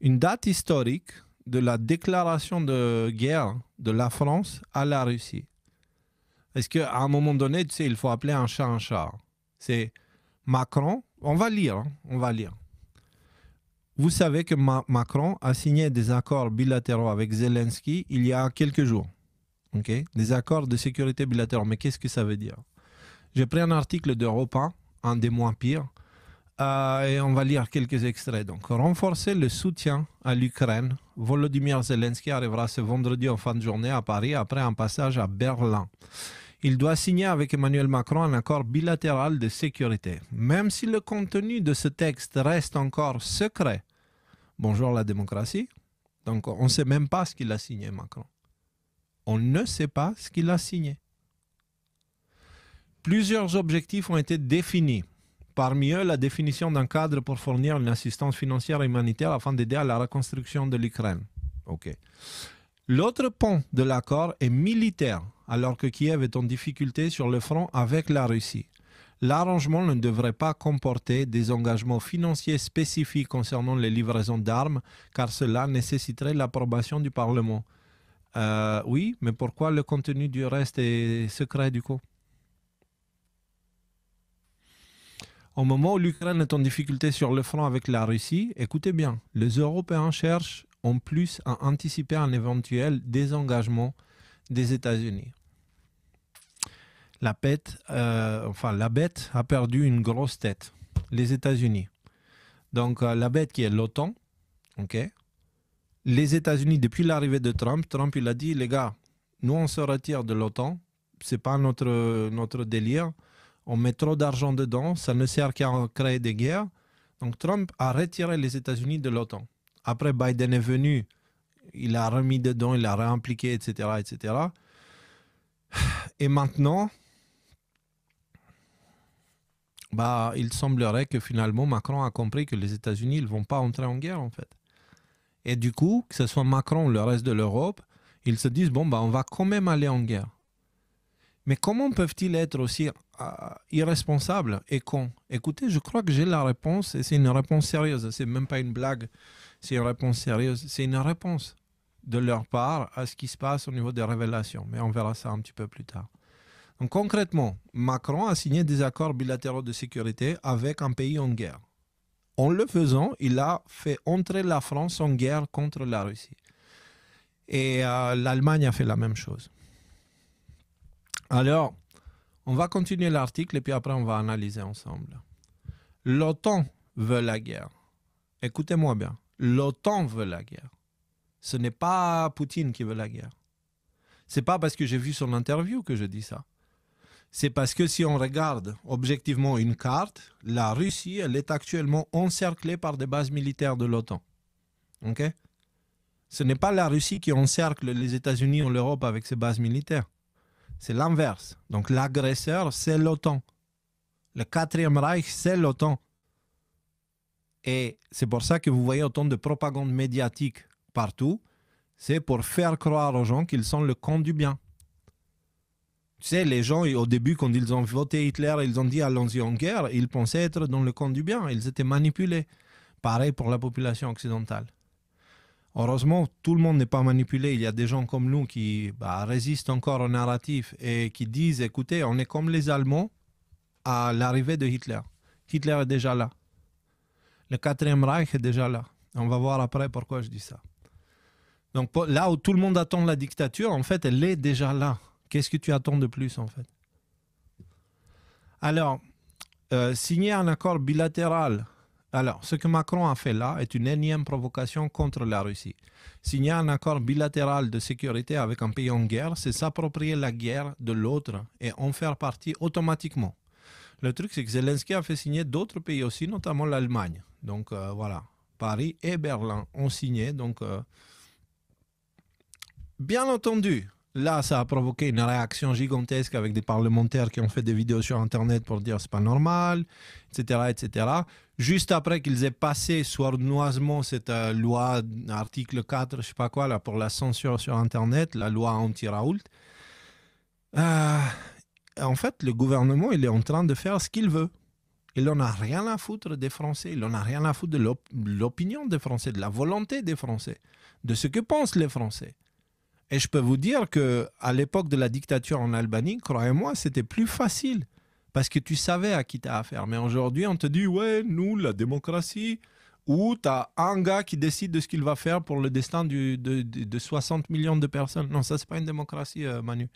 une date historique de la déclaration de guerre de la France à la Russie. Parce qu'à un moment donné, tu sais, il faut appeler un chat un chat. C'est Macron, on va lire. Vous savez que Macron a signé des accords bilatéraux avec Zelensky il y a quelques jours. Okay? Des accords de sécurité bilatéraux. Mais qu'est-ce que ça veut dire? J'ai pris un article d'Europe 1, un des moins pires, et on va lire quelques extraits. Donc, renforcer le soutien à l'Ukraine. Volodymyr Zelensky arrivera ce vendredi en fin de journée à Paris après un passage à Berlin. Il doit signer avec Emmanuel Macron un accord bilatéral de sécurité. Même si le contenu de ce texte reste encore secret, bonjour la démocratie, donc on ne sait même pas ce qu'il a signé Macron. On ne sait pas ce qu'il a signé. Plusieurs objectifs ont été définis. Parmi eux, la définition d'un cadre pour fournir une assistance financière et humanitaire afin d'aider à la reconstruction de l'Ukraine. Okay. L'autre pont de l'accord est militaire, alors que Kiev est en difficulté sur le front avec la Russie. L'arrangement ne devrait pas comporter des engagements financiers spécifiques concernant les livraisons d'armes, car cela nécessiterait l'approbation du Parlement. Oui, mais pourquoi le contenu du reste est secret du coup? Au moment où l'Ukraine est en difficulté sur le front avec la Russie, écoutez bien, les Européens cherchent en plus à anticiper un éventuel désengagement des États-Unis. La bête a perdu une grosse tête, les États-Unis. Donc la bête qui est l'OTAN, ok. Les États-Unis, depuis l'arrivée de Trump, il a dit, les gars, nous on se retire de l'OTAN, c'est pas notre délire, on met trop d'argent dedans, ça ne sert qu'à créer des guerres. Donc Trump a retiré les États-Unis de l'OTAN. Après, Biden est venu, il a remis dedans, il a réimpliqué, etc., etc. Et maintenant, il semblerait que finalement Macron a compris que les États-Unis ne vont pas entrer en guerre en fait. Et du coup, que ce soit Macron ou le reste de l'Europe, ils se disent, on va quand même aller en guerre. Mais comment peuvent-ils être aussi irresponsables et cons? Écoutez, je crois que j'ai la réponse, et c'est une réponse sérieuse, c'est même pas une blague, c'est une réponse sérieuse, c'est une réponse de leur part à ce qui se passe au niveau des révélations, mais on verra ça un petit peu plus tard. Donc concrètement, Macron a signé des accords bilatéraux de sécurité avec un pays en guerre. En le faisant, il a fait entrer la France en guerre contre la Russie. Et l'Allemagne a fait la même chose. Alors, on va continuer l'article et puis après on va analyser ensemble. L'OTAN veut la guerre. Écoutez-moi bien. L'OTAN veut la guerre. Ce n'est pas Poutine qui veut la guerre. Ce n'est pas parce que j'ai vu son interview que je dis ça. C'est parce que si on regarde objectivement une carte, la Russie, elle est actuellement encerclée par des bases militaires de l'OTAN. Okay? Ce n'est pas la Russie qui encercle les États-Unis ou l'Europe avec ses bases militaires. C'est l'inverse. Donc l'agresseur, c'est l'OTAN. Le 4e Reich, c'est l'OTAN. Et c'est pour ça que vous voyez autant de propagande médiatique partout. C'est pour faire croire aux gens qu'ils sont le camp du bien. Tu sais, les gens, au début, quand ils ont voté Hitler, ils ont dit allons-y en guerre, ils pensaient être dans le camp du bien. Ils étaient manipulés. Pareil pour la population occidentale. Heureusement, tout le monde n'est pas manipulé. Il y a des gens comme nous qui résistent encore au narratif et qui disent, écoutez, on est comme les Allemands à l'arrivée de Hitler. Hitler est déjà là. Le 4e Reich est déjà là. On va voir après pourquoi je dis ça. Donc là où tout le monde attend la dictature, en fait, elle est déjà là. Qu'est-ce que tu attends de plus, en fait? Alors, signer un accord bilatéral. Alors, ce que Macron a fait là est une énième provocation contre la Russie. Signer un accord bilatéral de sécurité avec un pays en guerre, c'est s'approprier la guerre de l'autre et en faire partie automatiquement. Le truc, c'est que Zelensky a fait signer d'autres pays aussi, notamment l'Allemagne. Donc voilà, Paris et Berlin ont signé. Donc, bien entendu, là, ça a provoqué une réaction gigantesque avec des parlementaires qui ont fait des vidéos sur Internet pour dire c'est pas normal, etc., etc. Juste après qu'ils aient passé sournoisement cette loi, article 4, je sais pas quoi, là, pour la censure sur Internet, la loi anti-Raoult. En fait, le gouvernement, il est en train de faire ce qu'il veut. Il n'en a rien à foutre des Français. Il n'en a rien à foutre de l'opinion des Français, de la volonté des Français, de ce que pensent les Français. Et je peux vous dire qu'à l'époque de la dictature en Albanie, croyez-moi, c'était plus facile. Parce que tu savais à qui tu as affaire. Mais aujourd'hui, on te dit, ouais, nous, la démocratie, où tu as un gars qui décide de ce qu'il va faire pour le destin de 60 millions de personnes. Non, ça, c'est pas une démocratie, Manu.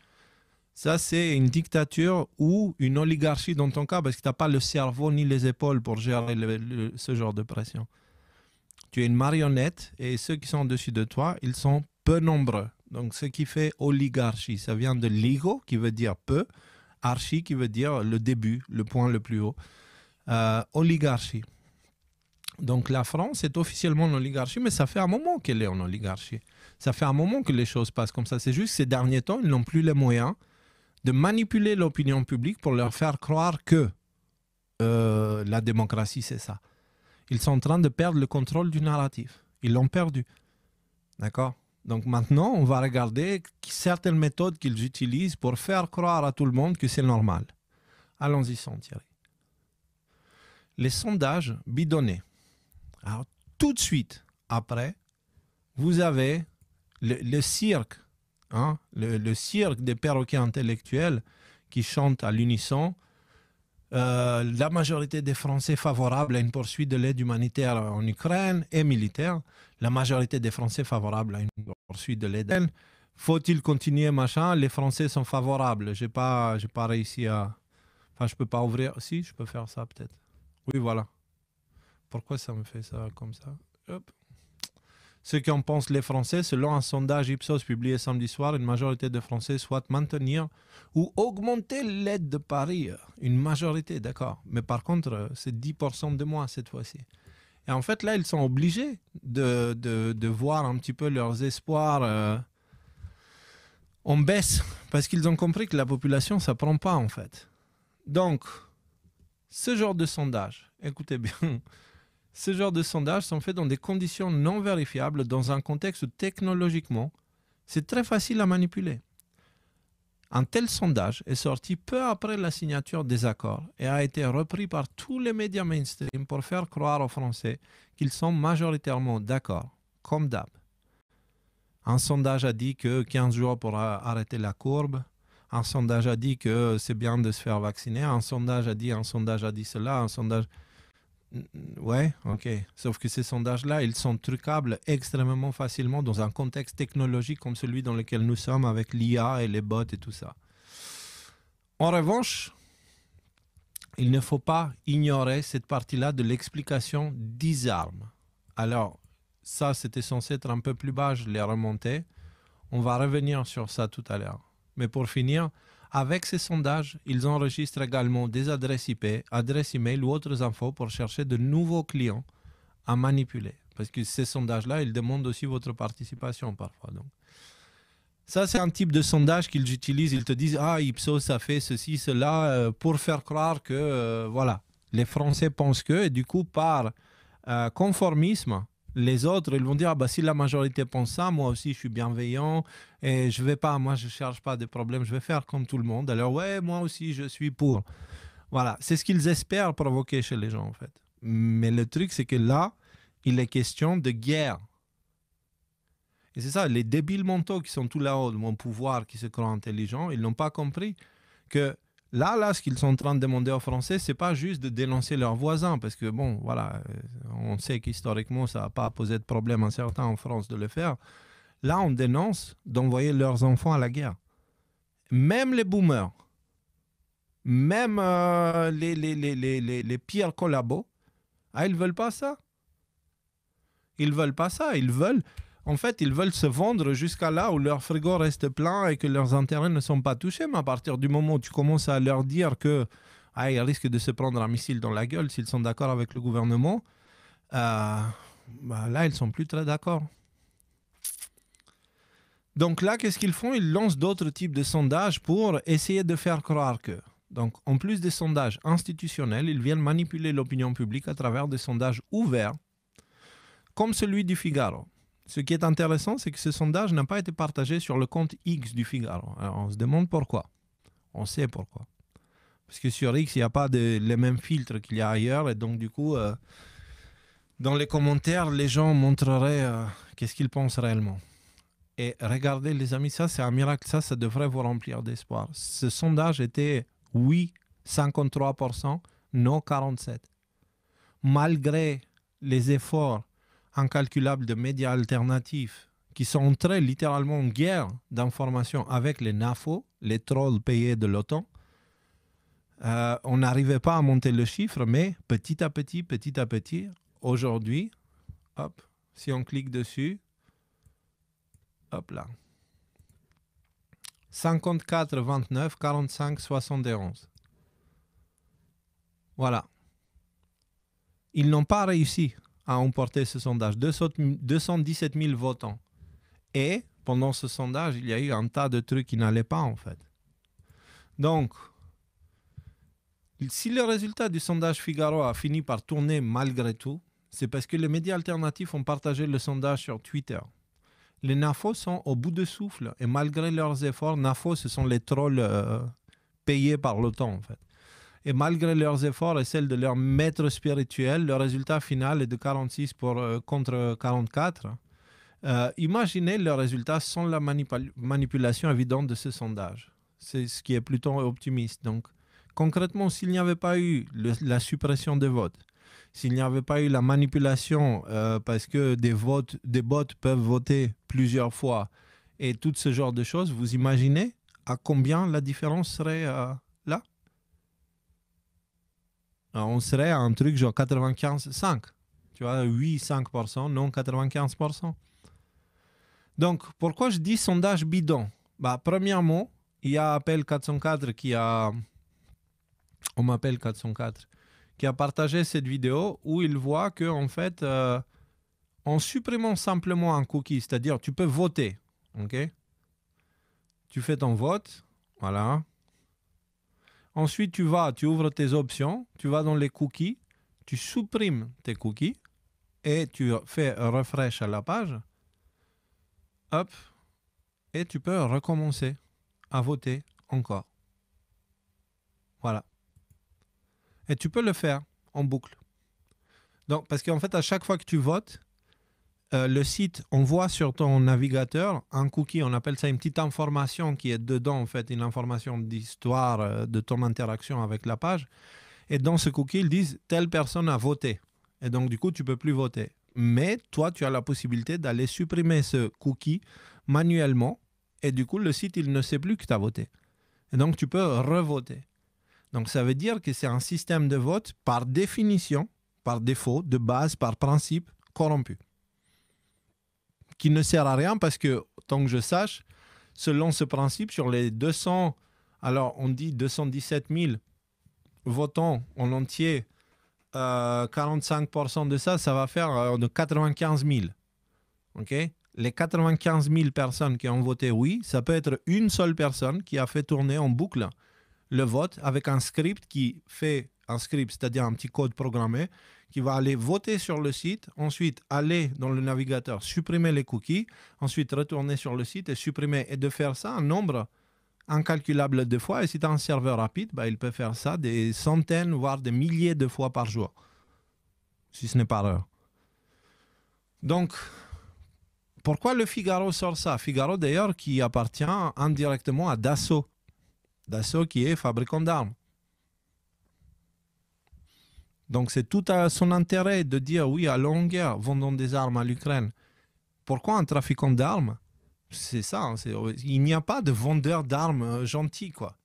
Ça, c'est une dictature ou une oligarchie dans ton cas, parce que tu n'as pas le cerveau ni les épaules pour gérer ce genre de pression. Tu es une marionnette et ceux qui sont au-dessus de toi, ils sont peu nombreux. Donc, ce qui fait oligarchie, ça vient de ligo, qui veut dire peu, archi, qui veut dire le début, le point le plus haut. Oligarchie. Donc, la France est officiellement en oligarchie, mais ça fait un moment qu'elle est en oligarchie. Ça fait un moment que les choses passent comme ça. C'est juste que ces derniers temps, ils n'ont plus les moyens de manipuler l'opinion publique pour leur faire croire que la démocratie, c'est ça. Ils sont en train de perdre le contrôle du narratif. Ils l'ont perdu. D'accord ? Donc maintenant, on va regarder certaines méthodes qu'ils utilisent pour faire croire à tout le monde que c'est normal. Allons-y sans Thierry. Les sondages bidonnés. Alors, tout de suite après, vous avez le cirque, hein, le cirque des perroquets intellectuels qui chantent à l'unisson. La majorité des Français favorables à une poursuite de l'aide humanitaire en Ukraine et militaire. La majorité des Français favorables à une poursuite de l'aide. Faut-il continuer, machin? Les Français sont favorables. J'ai pas réussi à... Enfin, je peux pas ouvrir... Si, je peux faire ça peut-être. Oui, voilà. Pourquoi ça me fait ça comme ça? Hop. Ce qu'en pensent les Français, selon un sondage Ipsos publié samedi soir, une majorité de Français souhaitent maintenir ou augmenter l'aide de Paris. Une majorité, d'accord. Mais par contre, c'est 10% de moins cette fois-ci. Et en fait, là, ils sont obligés de voir un petit peu leurs espoirs en baisse, parce qu'ils ont compris que la population, ça ne prend pas, en fait. Donc, ce genre de sondage, écoutez bien, ce genre de sondages sont faits dans des conditions non vérifiables, dans un contexte où technologiquement, c'est très facile à manipuler. Un tel sondage est sorti peu après la signature des accords et a été repris par tous les médias mainstream pour faire croire aux Français qu'ils sont majoritairement d'accord, comme d'hab. Un sondage a dit que 15 jours pour arrêter la courbe. Un sondage a dit que c'est bien de se faire vacciner. Un sondage a dit cela. Un sondage... Ouais, ok. Sauf que ces sondages-là, ils sont trucables extrêmement facilement dans un contexte technologique comme celui dans lequel nous sommes avec l'IA et les bots et tout ça. En revanche, il ne faut pas ignorer cette partie-là de l'explication disarme. Alors, ça, c'était censé être un peu plus bas, je l'ai remonté. On va revenir sur ça tout à l'heure. Mais pour finir, avec ces sondages, ils enregistrent également des adresses IP, adresses email ou autres infos pour chercher de nouveaux clients à manipuler. Parce que ces sondages-là, ils demandent aussi votre participation parfois. Donc, ça, c'est un type de sondage qu'ils utilisent. Ils te disent « Ah, Ipsos, ça fait ceci, cela » pour faire croire que, voilà, les Français pensent que, et du coup, par conformisme, les autres, ils vont dire, ah bah, si la majorité pense ça, moi aussi, je suis bienveillant et je vais pas, moi, je cherche pas de problème, je vais faire comme tout le monde. Alors, ouais, moi aussi, je suis pour. Voilà, c'est ce qu'ils espèrent provoquer chez les gens, en fait. Mais le truc, c'est que là, il est question de guerre. Et c'est ça, les débiles mentaux qui sont tout là-haut de mon pouvoir, qui se croient intelligents, ils n'ont pas compris que là, ce qu'ils sont en train de demander aux Français, c'est pas juste de dénoncer leurs voisins, parce que bon, voilà, on sait qu'historiquement, ça n'a pas posé de problème à certains en France de le faire. Là, on dénonce d'envoyer leurs enfants à la guerre. Même les boomers, même les pires collabos, ils veulent pas ça. Ils veulent pas ça, ils veulent se vendre jusqu'à là où leur frigo reste plein et que leurs intérêts ne sont pas touchés. Mais à partir du moment où tu commences à leur dire qu'ils risquent de se prendre un missile dans la gueule s'ils sont d'accord avec le gouvernement, là, ils ne sont plus très d'accord. Donc là, qu'est-ce qu'ils font? Ils lancent d'autres types de sondages pour essayer de faire croire que... Donc, en plus des sondages institutionnels, ils viennent manipuler l'opinion publique à travers des sondages ouverts, comme celui du Figaro. Ce qui est intéressant, c'est que ce sondage n'a pas été partagé sur le compte X du Figaro. Alors, on se demande pourquoi. On sait pourquoi. Parce que sur X, il n'y a pas les mêmes filtres qu'il y a ailleurs. Et donc, du coup, dans les commentaires, les gens montreraient qu'est-ce qu'ils pensent réellement. Et regardez, les amis, ça, c'est un miracle. Ça devrait vous remplir d'espoir. Ce sondage était oui, 53%, non, 47%. Malgré les efforts incalculables de médias alternatifs qui sont entrés littéralement en guerre d'information avec les NAFO, les trolls payés de l'OTAN, on n'arrivait pas à monter le chiffre, mais petit à petit, aujourd'hui, hop, si on clique dessus, hop là, 54, 29, 45, 71. Voilà. Ils n'ont pas réussi à emporter ce sondage. 217 000 votants. Et pendant ce sondage, il y a eu un tas de trucs qui n'allaient pas, en fait. Donc, si le résultat du sondage Figaro a fini par tourner malgré tout, c'est parce que les médias alternatifs ont partagé le sondage sur Twitter. Les NAFO sont au bout de souffle. Et malgré leurs efforts, NAFO, ce sont les trolls payés par l'OTAN, en fait. Et malgré leurs efforts et celles de leurs maîtres spirituels, le résultat final est de 46 contre 44. Imaginez le résultat sans la manipulation évidente de ce sondage. C'est ce qui est plutôt optimiste. Donc, concrètement, s'il n'y avait pas eu la suppression des votes, s'il n'y avait pas eu la manipulation parce que des bots peuvent voter plusieurs fois et tout ce genre de choses, vous imaginez à combien la différence serait là? Alors, on serait à un truc genre 95,5. Tu vois, oui, 5%, non 95%. Donc, pourquoi je dis sondage bidon? Premièrement, il y a Appel 404 on m'appelle 404, qui a partagé cette vidéo où il voit que en fait, en supprimant simplement un cookie, c'est-à-dire tu peux voter, ok? Tu fais ton vote, voilà. Ensuite, tu ouvres tes options, tu vas dans les cookies, tu supprimes tes cookies et tu fais refresh à la page. Hop, et tu peux recommencer à voter encore. Voilà. Et tu peux le faire en boucle. Donc, parce qu'en fait, à chaque fois que tu votes, le site envoie sur ton navigateur un cookie, on appelle ça une petite information qui est dedans, en fait, une information d'histoire de ton interaction avec la page. Et dans ce cookie, ils disent telle personne a voté. Et donc, du coup, tu ne peux plus voter. Mais toi, tu as la possibilité d'aller supprimer ce cookie manuellement. Et du coup, le site, il ne sait plus que tu as voté. Et donc, tu peux revoter. Donc, ça veut dire que c'est un système de vote par définition, par défaut, de base, par principe, corrompu. Qui ne sert à rien parce que, tant que je sache, selon ce principe, sur les 200, alors on dit 217 000 votants en entier, 45% de ça va faire de 95 000. Okay? Les 95 000 personnes qui ont voté oui, ça peut être une seule personne qui a fait tourner en boucle le vote avec un script qui fait un script, c'est-à-dire un petit code programmé qui va aller voter sur le site, ensuite aller dans le navigateur, supprimer les cookies, ensuite retourner sur le site et supprimer. Et de faire ça un nombre incalculable de fois. Et si tu as un serveur rapide, il peut faire ça des centaines, voire des milliers de fois par jour, si ce n'est par heure. Donc, pourquoi le Figaro sort ça? Figaro, d'ailleurs, qui appartient indirectement à Dassault. Dassault qui est fabricant d'armes. Donc, c'est tout à son intérêt de dire oui, à longue guerre, vendons des armes à l'Ukraine. Pourquoi un trafiquant d'armes? C'est ça. Hein, il n'y a pas de vendeur d'armes gentil, quoi.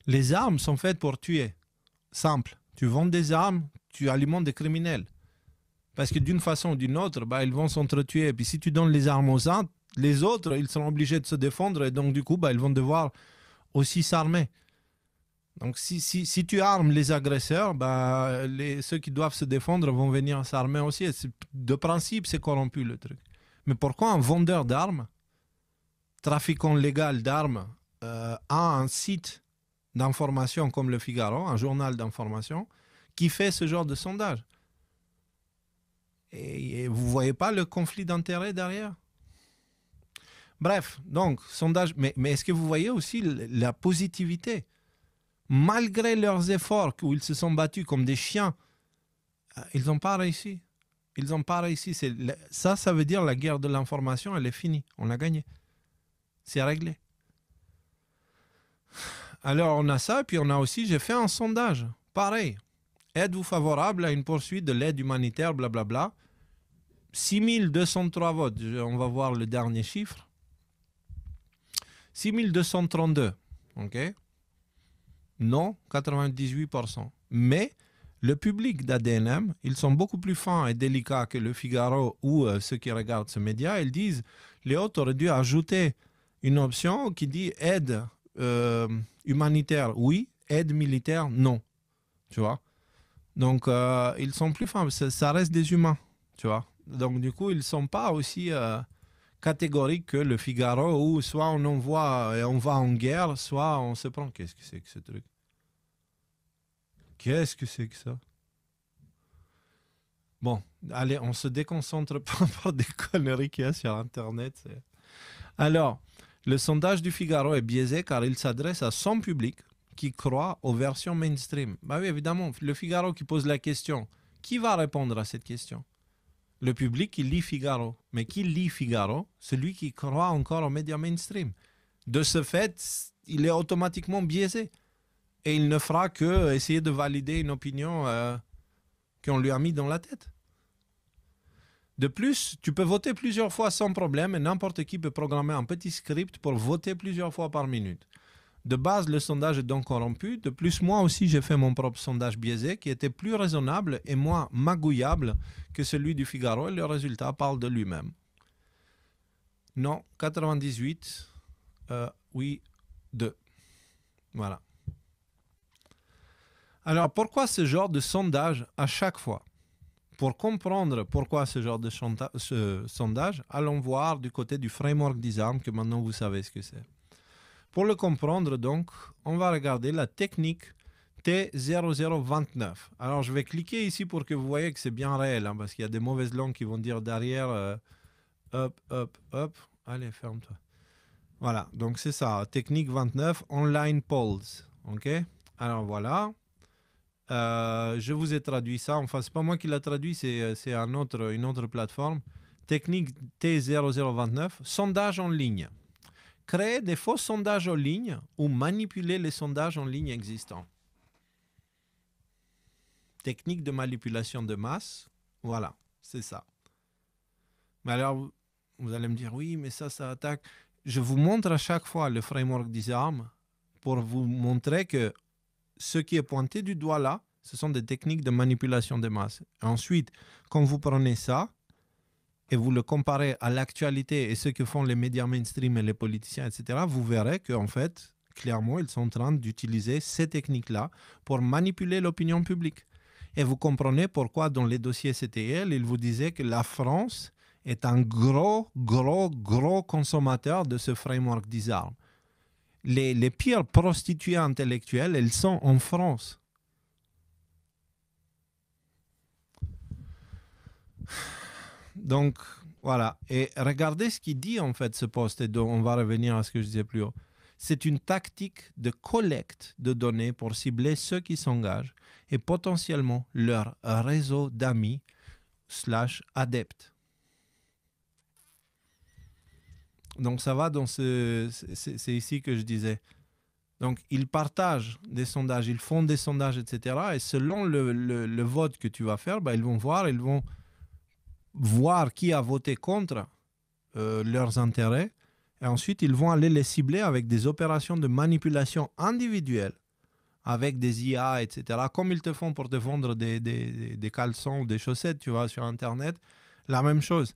Les armes sont faites pour tuer. Simple. Tu vends des armes, tu alimentes des criminels. Parce que d'une façon ou d'une autre, ils vont s'entretuer. Et puis si tu donnes les armes aux uns, les autres, ils seront obligés de se défendre. Et donc, du coup, ils vont devoir aussi s'armer. Donc, si tu armes les agresseurs, ceux qui doivent se défendre vont venir s'armer aussi. De principe, c'est corrompu le truc. Mais pourquoi un vendeur d'armes, trafiquant légal d'armes, a un site d'information comme le Figaro, un journal d'information, qui fait ce genre de sondage? Et vous ne voyez pas le conflit d'intérêts derrière? Bref, donc, sondage. Mais est-ce que vous voyez aussi la positivité? malgré leurs efforts, où ils se sont battus comme des chiens, ils n'ont pas réussi. Ils n'ont pas réussi. Ça veut dire la guerre de l'information, elle est finie. On l'a gagnée. C'est réglé. Alors, on a ça, et puis on a aussi, j'ai fait un sondage. Pareil. Êtes-vous favorable à une poursuite de l'aide humanitaire, blablabla. 6203 votes. On va voir le dernier chiffre. 6232. OK? Non, 98%. Mais le public d'ADNM, ils sont beaucoup plus fins et délicats que le Figaro ou ceux qui regardent ce média. Ils disent, Léo, tu aurais dû ajouter une option qui dit aide humanitaire, oui, aide militaire, non. Tu vois? Donc, ils sont plus fins. Ça reste des humains, tu vois? Donc, du coup, ils ne sont pas aussi catégoriques que le Figaro où soit on envoie et on va en guerre, soit on se prend. Qu'est-ce que c'est que ce truc? Qu'est-ce que c'est que ça? Bon, allez, on se déconcentre pas par des conneries qu'il y a sur Internet. Alors, le sondage du Figaro est biaisé car il s'adresse à son public qui croit aux versions mainstream. Bah oui, évidemment, le Figaro qui pose la question, qui va répondre à cette question? Le public qui lit Figaro. Mais qui lit Figaro? Celui qui croit encore aux médias mainstream. De ce fait, il est automatiquement biaisé. Et il ne fera que essayer de valider une opinion qu'on lui a mis dans la tête. De plus, tu peux voter plusieurs fois sans problème et n'importe qui peut programmer un petit script pour voter plusieurs fois par minute. De base, le sondage est donc corrompu. De plus, moi aussi, j'ai fait mon propre sondage biaisé qui était plus raisonnable et moins magouillable que celui du Figaro et le résultat parle de lui-même. Non, 98, oui, 2. Voilà. Alors, pourquoi ce genre de sondage à chaque fois? Pour comprendre pourquoi ce genre de sondage, allons voir du côté du framework Disarm, que maintenant vous savez ce que c'est. Pour le comprendre, donc, on va regarder la technique T0029. Alors, je vais cliquer ici pour que vous voyez que c'est bien réel, hein, parce qu'il y a des mauvaises langues qui vont dire derrière hop. Allez, ferme-toi. Voilà, donc c'est ça, technique 29, online polls. OK? Alors, voilà. Je vous ai traduit ça. Enfin, c'est pas moi qui l'a traduit, c'est une autre plateforme. Technique T0029, sondage en ligne. Créer des faux sondages en ligne ou manipuler les sondages en ligne existants. Technique de manipulation de masse. Voilà, c'est ça. Mais alors, vous allez me dire, oui, mais ça attaque. Je vous montre à chaque fois le framework Disarm pour vous montrer que ce qui est pointé du doigt là, ce sont des techniques de manipulation de masse. Ensuite, quand vous prenez ça et vous le comparez à l'actualité et ce que font les médias mainstream et les politiciens, etc., vous verrez qu'en fait, clairement, ils sont en train d'utiliser ces techniques-là pour manipuler l'opinion publique. Et vous comprenez pourquoi dans les dossiers CTL, ils vous disaient que la France est un gros consommateur de ce framework Disarm. Les pires prostituées intellectuelles, elles sont en France. Donc, voilà. Et regardez ce qu'il dit, en fait, ce poste, et on va revenir à ce que je disais plus haut. C'est une tactique de collecte de données pour cibler ceux qui s'engagent et potentiellement leur réseau d'amis / adeptes. Donc, ça va dans c'est ici que je disais. Donc, ils partagent des sondages, ils font des sondages, etc. Et selon le vote que tu vas faire, ils vont voir qui a voté contre leurs intérêts. Et ensuite, ils vont aller les cibler avec des opérations de manipulation individuelle, avec des IA, etc. Comme ils te font pour te vendre des caleçons ou des chaussettes, tu vois, sur Internet. La même chose.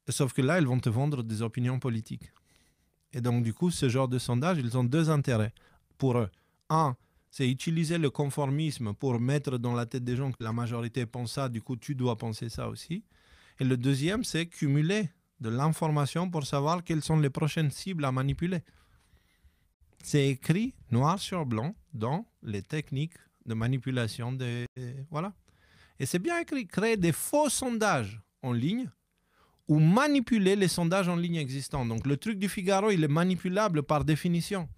Sauf que là, ils vont te vendre des opinions politiques. Et donc, du coup, ce genre de sondage, ils ont deux intérêts pour eux. Un, c'est utiliser le conformisme pour mettre dans la tête des gens que la majorité pense ça, du coup, tu dois penser ça aussi. Et le deuxième, c'est cumuler de l'information pour savoir quelles sont les prochaines cibles à manipuler. C'est écrit noir sur blanc dans les techniques de manipulation. Voilà. Et c'est bien écrit, créer des faux sondages en ligne ou manipuler les sondages en ligne existants. Donc le truc du Figaro, il est manipulable par définition.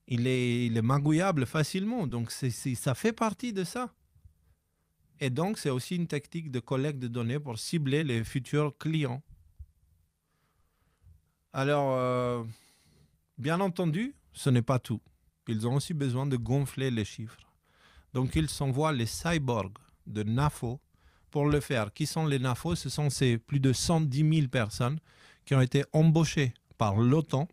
il est magouillable facilement. Donc, ça fait partie de ça. Et donc, c'est aussi une technique de collecte de données pour cibler les futurs clients. Alors, bien entendu, ce n'est pas tout. Ils ont aussi besoin de gonfler les chiffres. Donc, ils s'envoient les cyborgs de NAFO pour le faire. Qui sont les NAFO? Ce sont ces plus de 110 000 personnes qui ont été embauchées par l'OTAN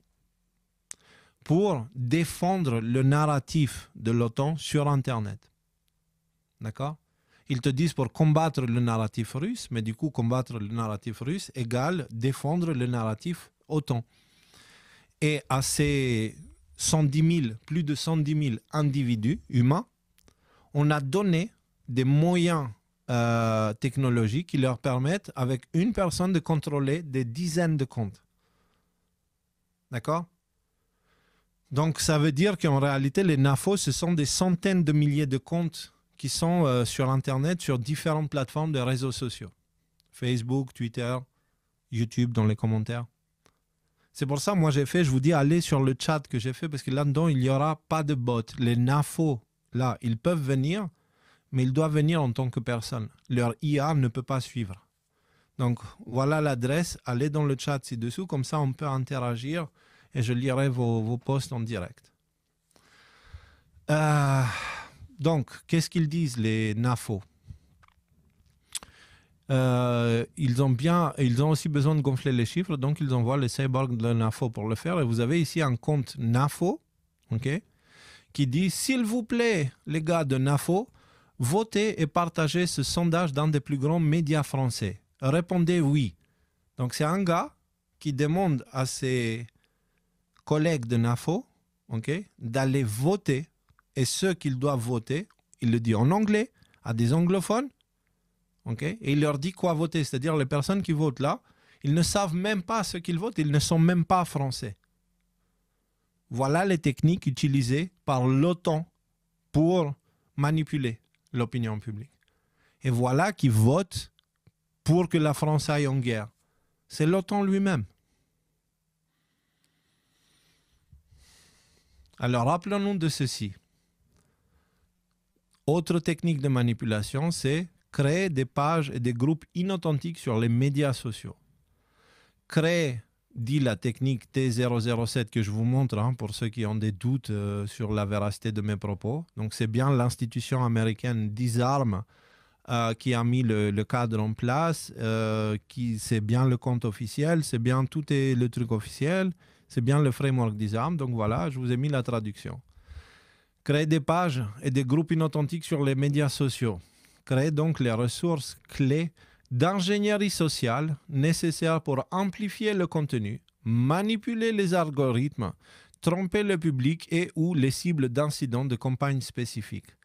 pour défendre le narratif de l'OTAN sur Internet. D'accord? Ils te disent pour combattre le narratif russe, mais du coup, combattre le narratif russe égale défendre le narratif OTAN. Et à ces 110 000, plus de 110 000 individus humains, on a donné des moyens technologiques qui leur permettent, avec une personne, de contrôler des dizaines de comptes. D'accord? Donc, ça veut dire qu'en réalité, les NAFO, ce sont des centaines de milliers de comptes qui sont sur Internet, sur différentes plateformes de réseaux sociaux. Facebook, Twitter, YouTube, dans les commentaires. C'est pour ça, moi, je vous dis, allez sur le chat que j'ai fait, parce que là-dedans, il n'y aura pas de bots. Les NAFO, là, ils peuvent venir, mais ils doivent venir en tant que personne. Leur IA ne peut pas suivre. Donc, voilà l'adresse. Allez dans le chat ci-dessous, comme ça, on peut interagir et je lirai vos posts en direct. Donc, qu'est-ce qu'ils disent, les NAFO? Ils ont aussi besoin de gonfler les chiffres, donc ils envoient les cyborgs de NAFO pour le faire. Et vous avez ici un compte NAFO, okay, qui dit « S'il vous plaît, les gars de NAFO, votez et partagez ce sondage dans des plus grands médias français. Répondez oui. » Donc, c'est un gars qui demande à ses collègues de NAFO, okay, d'aller voter. Et ceux qu'ils doivent voter, il le dit en anglais à des anglophones. Okay, et il leur dit quoi voter. C'est-à-dire les personnes qui votent là, ils ne savent même pas ce qu'ils votent. Ils ne sont même pas français. Voilà les techniques utilisées par l'OTAN pour manipuler l'opinion publique. Et voilà qui vote pour que la France aille en guerre. C'est l'OTAN lui-même. Alors, rappelons-nous de ceci. Autre technique de manipulation, c'est créer des pages et des groupes inauthentiques sur les médias sociaux. Créer, dit la technique T007 que je vous montre, pour ceux qui ont des doutes sur la véracité de mes propos. Donc, c'est bien l'institution américaine Disarm qui a mis le cadre en place, c'est bien le compte officiel, c'est bien tout est le truc officiel, c'est bien le framework Disarm. Donc voilà, je vous ai mis la traduction. Créer des pages et des groupes inauthentiques sur les médias sociaux. Créer donc les ressources clés d'ingénierie sociale nécessaires pour amplifier le contenu, manipuler les algorithmes, tromper le public et ou les cibles d'incidents de campagnes spécifiques.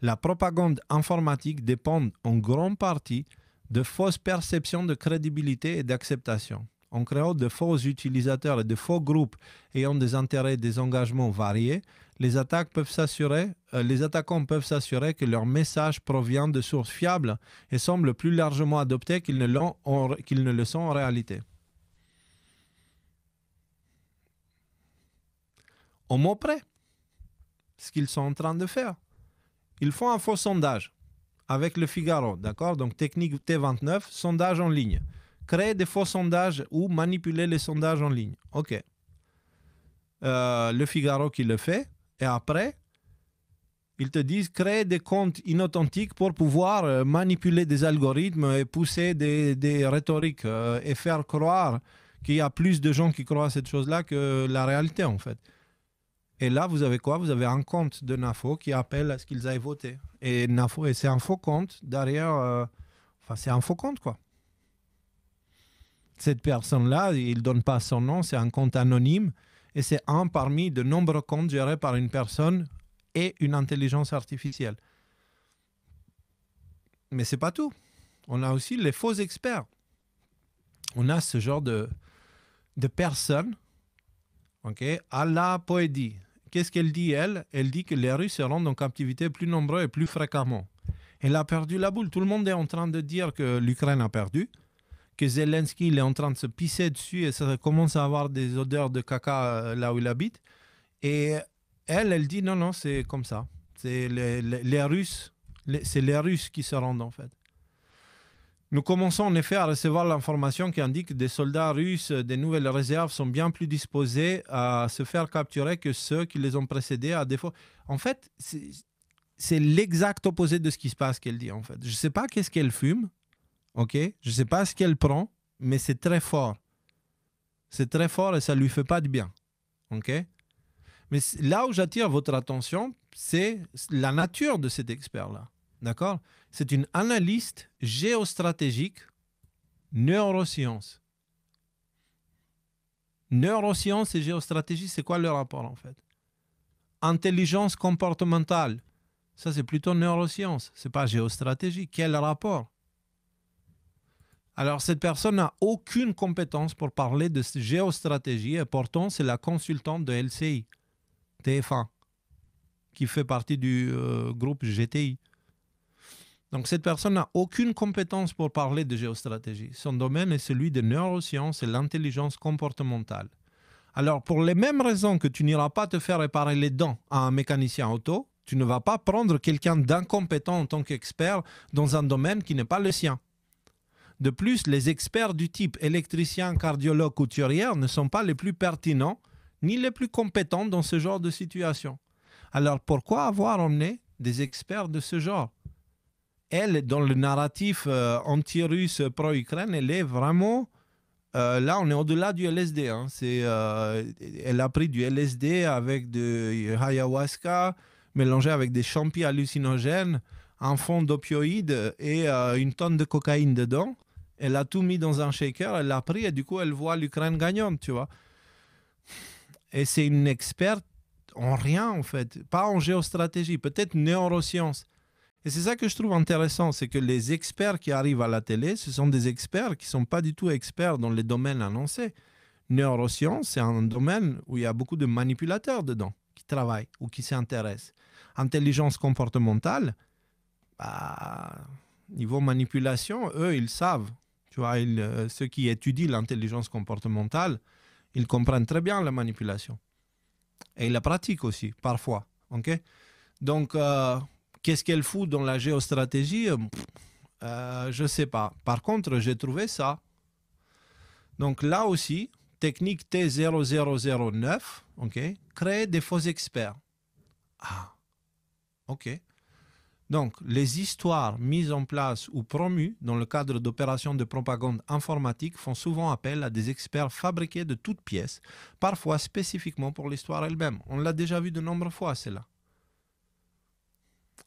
La propagande informatique dépend en grande partie de fausses perceptions de crédibilité et d'acceptation. En créant de faux utilisateurs et de faux groupes ayant des intérêts et des engagements variés, les attaquants peuvent s'assurer que leur message provient de sources fiables et semblent plus largement adoptés qu'ils ne le sont en réalité. Au mot près, ce qu'ils sont en train de faire. Ils font un faux sondage avec le Figaro, d'accord? Donc technique T29, sondage en ligne. Créer des faux sondages ou manipuler les sondages en ligne. OK. Le Figaro qui le fait. Et après, ils te disent créer des comptes inauthentiques pour pouvoir manipuler des algorithmes et pousser des rhétoriques et faire croire qu'il y a plus de gens qui croient à cette chose-là que la réalité, en fait. Et là, vous avez quoi? Vous avez un compte de NAFO qui appelle à ce qu'ils aillent voter. Et NAFO, et c'est un faux compte derrière... c'est un faux compte, quoi. Cette personne-là, il ne donne pas son nom, c'est un compte anonyme. Et c'est un parmi de nombreux comptes gérés par une personne et une intelligence artificielle. Mais ce n'est pas tout. On a aussi les faux experts. On a ce genre de personnes, okay, à la poésie. Qu'est-ce qu'elle dit, elle? Elle dit que les Russes se rendent en captivité plus nombreux et plus fréquemment. Elle a perdu la boule. Tout le monde est en train de dire que l'Ukraine a perdu, que Zelensky il est en train de se pisser dessus et ça commence à avoir des odeurs de caca là où il habite. Et Elle dit non, non, c'est comme ça. C'est les Russes, c'est les Russes qui se rendent en fait. Nous commençons en effet à recevoir l'information qui indique que des soldats russes des nouvelles réserves sont bien plus disposés à se faire capturer que ceux qui les ont précédés à défaut. En fait, c'est l'exact opposé de ce qui se passe qu'elle dit en fait. Je ne sais pas qu'est-ce qu'elle fume, ok? Je ne sais pas ce qu'elle prend, mais c'est très fort. C'est très fort et ça ne lui fait pas de bien, ok? Mais là où j'attire votre attention, c'est la nature de cet expert-là. D'accord? C'est une analyste géostratégique neurosciences. Neurosciences et géostratégie, c'est quoi le rapport en fait? Intelligence comportementale, ça c'est plutôt neurosciences, c'est pas géostratégie. Quel rapport? Alors cette personne n'a aucune compétence pour parler de géostratégie et pourtant c'est la consultante de LCI, TF1, qui fait partie du groupe GTI. Donc cette personne n'a aucune compétence pour parler de géostratégie. Son domaine est celui des neurosciences et l'intelligence comportementale. Alors pour les mêmes raisons que tu n'iras pas te faire réparer les dents à un mécanicien auto, tu ne vas pas prendre quelqu'un d'incompétent en tant qu'expert dans un domaine qui n'est pas le sien. De plus, les experts du type électricien, cardiologue, couturière ne sont pas les plus pertinents ni les plus compétents dans ce genre de situation. Alors pourquoi avoir emmené des experts de ce genre? Elle, dans le narratif anti-russe pro-Ukraine, elle est vraiment... là, on est au-delà du LSD. Hein. Elle a pris du LSD avec de ayahuasca, mélangé avec des champis hallucinogènes, un fond d'opioïdes et une tonne de cocaïne dedans. Elle a tout mis dans un shaker, elle l'a pris et du coup, elle voit l'Ukraine gagnante, tu vois. Et c'est une experte en rien, en fait. Pas en géostratégie, peut-être neurosciences. Et c'est ça que je trouve intéressant, c'est que les experts qui arrivent à la télé, ce sont des experts qui ne sont pas du tout experts dans les domaines annoncés. Neurosciences, c'est un domaine où il y a beaucoup de manipulateurs dedans, qui travaillent ou qui s'intéressent. Intelligence comportementale, niveau manipulation, eux, ils savent. Tu vois, ceux qui étudient l'intelligence comportementale, ils comprennent très bien la manipulation. Et ils la pratiquent aussi, parfois. Okay? Donc... qu'est-ce qu'elle fout dans la géostratégie? Je ne sais pas. Par contre, j'ai trouvé ça. Donc là aussi, technique T0009, okay, créer des faux experts. Ah, ok. Donc, les histoires mises en place ou promues dans le cadre d'opérations de propagande informatique font souvent appel à des experts fabriqués de toutes pièces, parfois spécifiquement pour l'histoire elle-même. On l'a déjà vu de nombreuses fois, celle-là.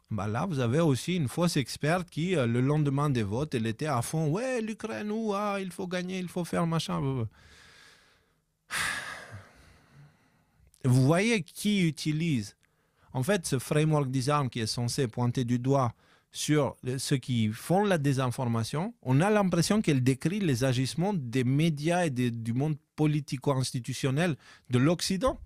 Bah là, vous avez aussi une fausse experte qui, le lendemain des votes, elle était à fond. Ouais, l'Ukraine, il faut gagner, il faut faire machin. Vous voyez qui utilise. En fait, ce framework disarm qui est censé pointer du doigt sur ceux qui font la désinformation, on a l'impression qu'elle décrit les agissements des médias et du monde politico-institutionnel de l'Occident.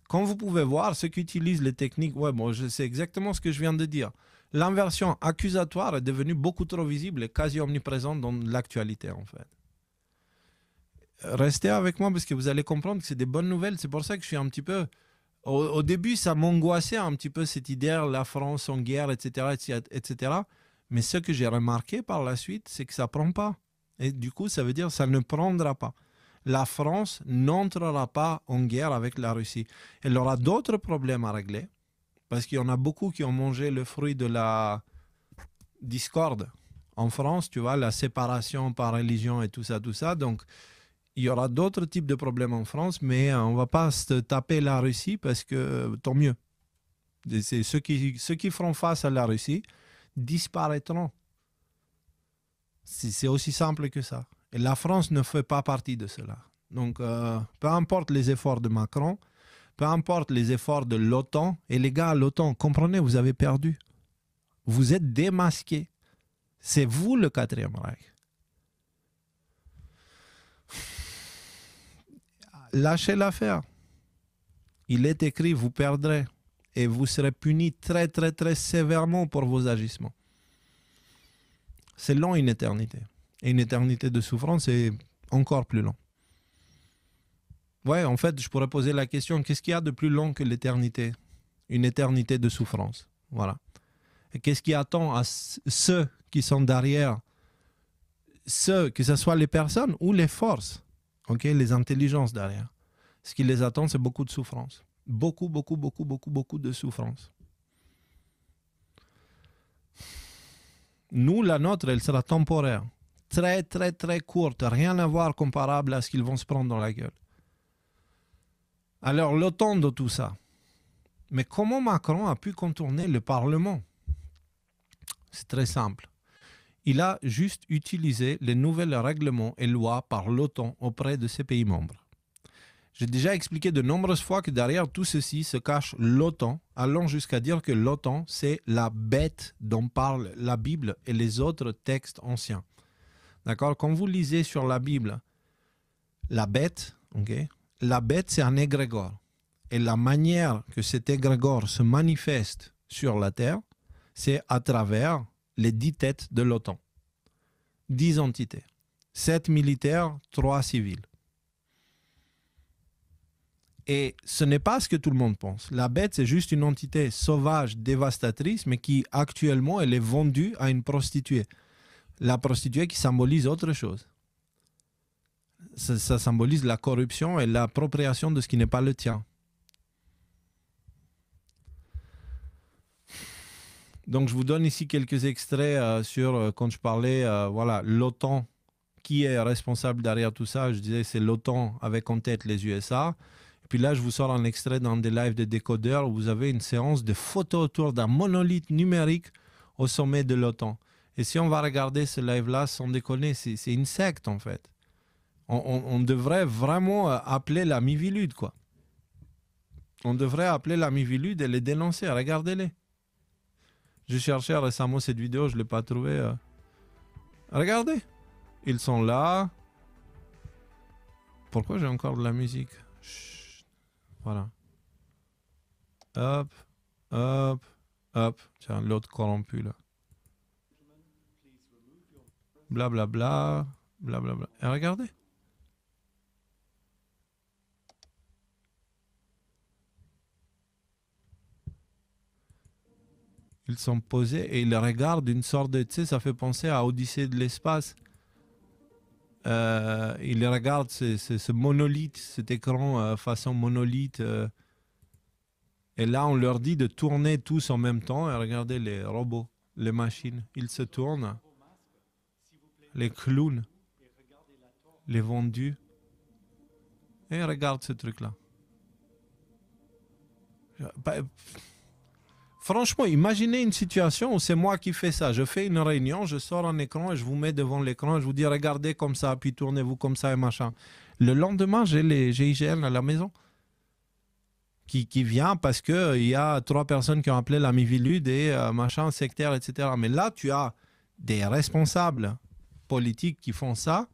Comme vous pouvez voir, ceux qui utilisent les techniques, je sais exactement ce que je viens de dire. L'inversion accusatoire est devenue beaucoup trop visible et quasi omniprésente dans l'actualité, en fait. Restez avec moi parce que vous allez comprendre que c'est des bonnes nouvelles. C'est pour ça que je suis un petit peu... Au début, ça m'angoissait un petit peu cette idée, la France en guerre, etc., etc. Mais ce que j'ai remarqué par la suite, c'est que ça ne prend pas. Et du coup, ça veut dire que ça ne prendra pas. La France n'entrera pas en guerre avec la Russie. Elle aura d'autres problèmes à régler, parce qu'il y en a beaucoup qui ont mangé le fruit de la discorde. En France, tu vois, la séparation par religion et tout ça. Donc, il y aura d'autres types de problèmes en France, mais on ne va pas se taper la Russie, parce que tant mieux. C'est ceux qui feront face à la Russie disparaîtront. C'est aussi simple que ça. Et la France ne fait pas partie de cela. Donc, peu importe les efforts de Macron, peu importe les efforts de l'OTAN, et les gars, l'OTAN, comprenez, vous avez perdu. Vous êtes démasqués. C'est vous le quatrième Reich. Lâchez l'affaire. Il est écrit, vous perdrez. Et vous serez punis très, très, très sévèrement pour vos agissements. C'est long une éternité. Et une éternité de souffrance est encore plus long. Ouais, en fait, je pourrais poser la question, qu'est-ce qu'il y a de plus long que l'éternité? Une éternité de souffrance. Voilà. Et qu'est-ce qui attend à ceux qui sont derrière, ceux, que ce soit les personnes ou les forces, okay, les intelligences derrière. Ce qui les attend, c'est beaucoup de souffrance. Beaucoup, beaucoup, beaucoup, beaucoup, beaucoup de souffrance. Nous, la nôtre, elle sera temporaire. Très, très, très courte. Rien à voir comparable à ce qu'ils vont se prendre dans la gueule. Alors, l'OTAN de tout ça. Mais comment Macron a pu contourner le Parlement? C'est très simple. Il a juste utilisé les nouveaux règlements et lois par l'OTAN auprès de ses pays membres. J'ai déjà expliqué de nombreuses fois que derrière tout ceci se cache l'OTAN, allant jusqu'à dire que l'OTAN, c'est la bête dont parle la Bible et les autres textes anciens. D'accord? Quand vous lisez sur la Bible, la bête, okay, la bête, c'est un égrégore. Et la manière que cet égrégore se manifeste sur la terre, c'est à travers les 10 têtes de l'OTAN. 10 entités. 7 militaires, 3 civils. Et ce n'est pas ce que tout le monde pense. La bête, c'est juste une entité sauvage, dévastatrice, mais qui actuellement, elle est vendue à une prostituée. La prostituée qui symbolise autre chose. Ça symbolise la corruption et l'appropriation de ce qui n'est pas le tien. Donc, je vous donne ici quelques extraits sur, quand je parlais, voilà, l'OTAN, qui est responsable derrière tout ça. Je disais, c'est l'OTAN avec en tête les USA. Et puis là, je vous sors un extrait dans des lives de décodeurs où vous avez une séance de photos autour d'un monolithe numérique au sommet de l'OTAN. Et si on va regarder ce live-là, sans déconner, c'est une secte, en fait. On devrait vraiment appeler la Mivilude, quoi. On devrait appeler la Mivilude et les dénoncer. Regardez-les. J'ai cherché récemment cette vidéo, je ne l'ai pas trouvée. Regardez. Ils sont là. Pourquoi j'ai encore de la musique? Chut. Voilà. Hop, hop, hop. Tiens, l'autre corrompu, là. Blablabla. Blablabla. Et regardez. Ils sont posés et ils regardent une sorte de... Tu sais, ça fait penser à Odyssée de l'espace. Ils regardent ce monolithe, cet écran façon monolithe. Et là, on leur dit de tourner tous en même temps. Et regardez les robots, les machines. Ils se tournent. Les clowns. Les vendus. Et regarde ce truc-là. Franchement, imaginez une situation où c'est moi qui fais ça. Je fais une réunion, je sors un écran et je vous mets devant l'écran et je vous dis regardez comme ça, puis tournez-vous comme ça et machin. Le lendemain, j'ai IGN à la maison qui vient parce qu'il y a 3 personnes qui ont appelé la Mivilude et machin, sectaire, etc. Mais là, tu as des responsables politiques qui font ça.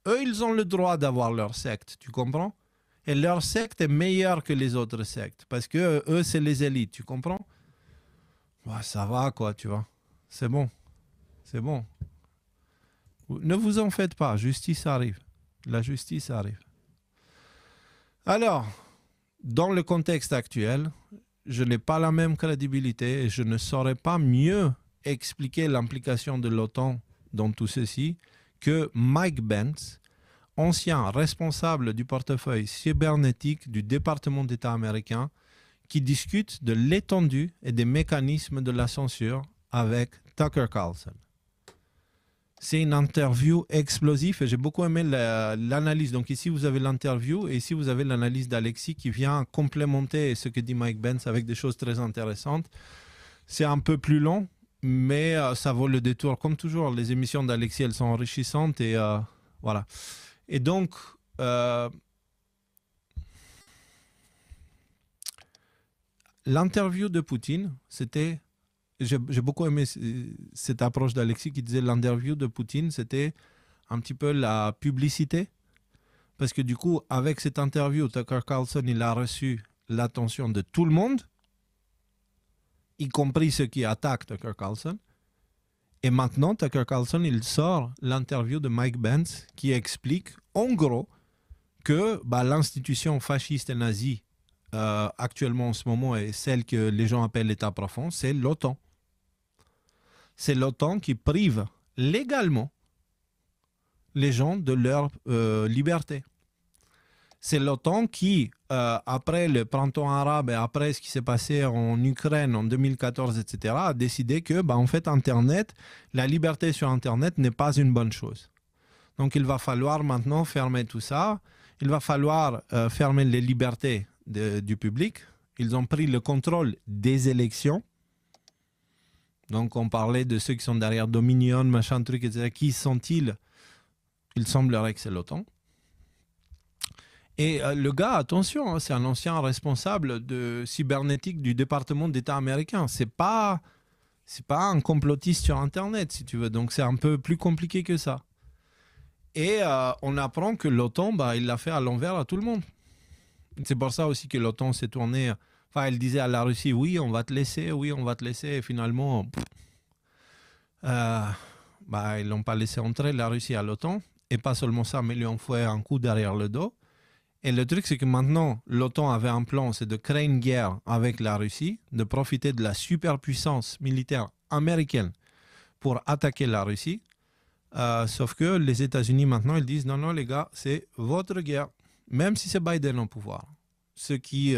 Eux, ils ont le droit d'avoir leur secte, tu comprends? Et leur secte est meilleure que les autres sectes. Parce que eux, c'est les élites, tu comprends? Ouais, ça va, quoi, tu vois. C'est bon. C'est bon. Ne vous en faites pas. Justice arrive. La justice arrive. Alors, dans le contexte actuel, je n'ai pas la même crédibilité et je ne saurais pas mieux expliquer l'implication de l'OTAN dans tout ceci que Mike Pence, ancien responsable du portefeuille cybernétique du département d'État américain, qui discute de l'étendue et des mécanismes de la censure avec Tucker Carlson. C'est une interview explosive et j'ai beaucoup aimé l'analyse. Donc ici, vous avez l'interview et ici, vous avez l'analyse d'Alexis qui vient complémenter ce que dit Mike Pence avec des choses très intéressantes. C'est un peu plus long, mais ça vaut le détour. Comme toujours, les émissions d'Alexis, elles sont enrichissantes et voilà. Et donc, l'interview de Poutine, c'était... J'ai beaucoup aimé cette approche d'Alexis qui disait l'interview de Poutine, c'était un petit peu la publicité. Parce que du coup, avec cette interview, Tucker Carlson, il a reçu l'attention de tout le monde, y compris ceux qui attaquent Tucker Carlson. Et maintenant, Tucker Carlson, il sort l'interview de Mike Pence qui explique, en gros, que l'institution fasciste et nazie actuellement en ce moment est celle que les gens appellent l'État profond, c'est l'OTAN. C'est l'OTAN qui prive légalement les gens de leur liberté. C'est l'OTAN qui, après le printemps arabe et après ce qui s'est passé en Ukraine en 2014, etc., a décidé que, en fait, Internet, la liberté sur Internet n'est pas une bonne chose. Donc, il va falloir maintenant fermer tout ça. Il va falloir fermer les libertés du public. Ils ont pris le contrôle des élections. Donc, on parlait de ceux qui sont derrière Dominion, machin, truc, etc. Qui sont-ils? Il semblerait que c'est l'OTAN. Et le gars, attention, c'est un ancien responsable de cybernétique du département d'État américain. C'est pas un complotiste sur Internet, si tu veux. Donc, c'est un peu plus compliqué que ça. Et on apprend que l'OTAN, il l'a fait à l'envers à tout le monde. C'est pour ça aussi que l'OTAN s'est tournée. Enfin, elle disait à la Russie, oui, on va te laisser, oui, on va te laisser. Et finalement, ils l'ont pas laissé entrer, la Russie, à l'OTAN. Et pas seulement ça, mais ils lui ont fait un coup derrière le dos. Et le truc, c'est que maintenant, l'OTAN avait un plan, c'est de créer une guerre avec la Russie, de profiter de la superpuissance militaire américaine pour attaquer la Russie. Sauf que les États-Unis, maintenant, ils disent, non, non, les gars, c'est votre guerre, même si c'est Biden au pouvoir. Ce qui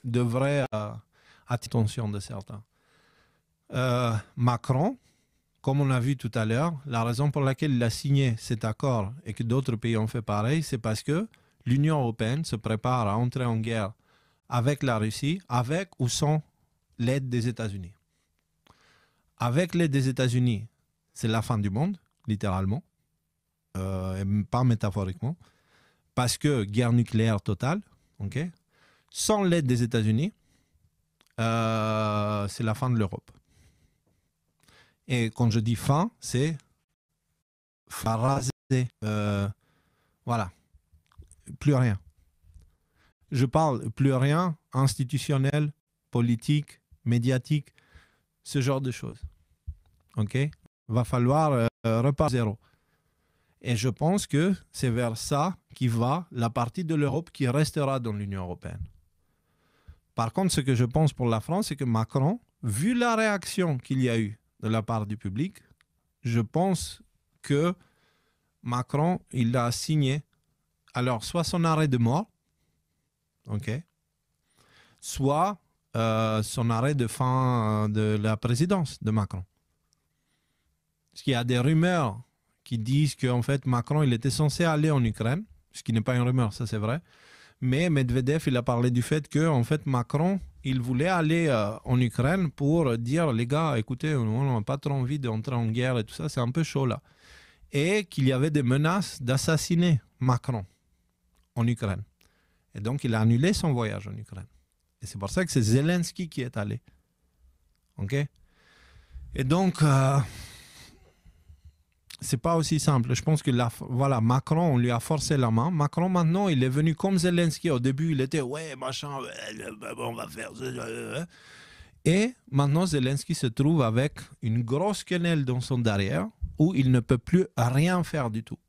devrait attirer l'attention de certains. Macron, comme on a vu tout à l'heure, la raison pour laquelle il a signé cet accord et que d'autres pays ont fait pareil, c'est parce que l'Union européenne se prépare à entrer en guerre avec la Russie, avec ou sans l'aide des États-Unis. Avec l'aide des États-Unis, c'est la fin du monde, littéralement, et pas métaphoriquement, parce que guerre nucléaire totale, ok. Sans l'aide des États-Unis, c'est la fin de l'Europe. Et quand je dis fin, c'est raser. Voilà. Plus rien. Je parle plus rien institutionnel, politique, médiatique, ce genre de choses. OK? Va falloir repartir à zéro. Et je pense que c'est vers ça qui va la partie de l'Europe qui restera dans l'Union européenne. Par contre, ce que je pense pour la France, c'est que Macron, vu la réaction qu'il y a eu de la part du public, je pense que Macron, il a signé alors soit son arrêt de mort, ok, soit son arrêt de fin de la présidence de Macron. Parce qu'il y a des rumeurs qui disent qu'en fait Macron, il était censé aller en Ukraine, ce qui n'est pas une rumeur, ça c'est vrai. Mais Medvedev, il a parlé du fait que en fait Macron, il voulait aller en Ukraine pour dire les gars, écoutez, on n'a pas trop envie d'entrer en guerre et tout ça, c'est un peu chaud là. Et qu'il y avait des menaces d'assassiner Macron en Ukraine. Et donc, il a annulé son voyage en Ukraine. Et c'est pour ça que c'est Zelensky qui est allé. OK? Et donc, c'est pas aussi simple. Je pense que Macron, on lui a forcé la main. Macron, maintenant, il est venu comme Zelensky. Au début, il était, ouais, machin, on va faire ça. Et maintenant, Zelensky se trouve avec une grosse quenelle dans son derrière où il ne peut plus rien faire du tout.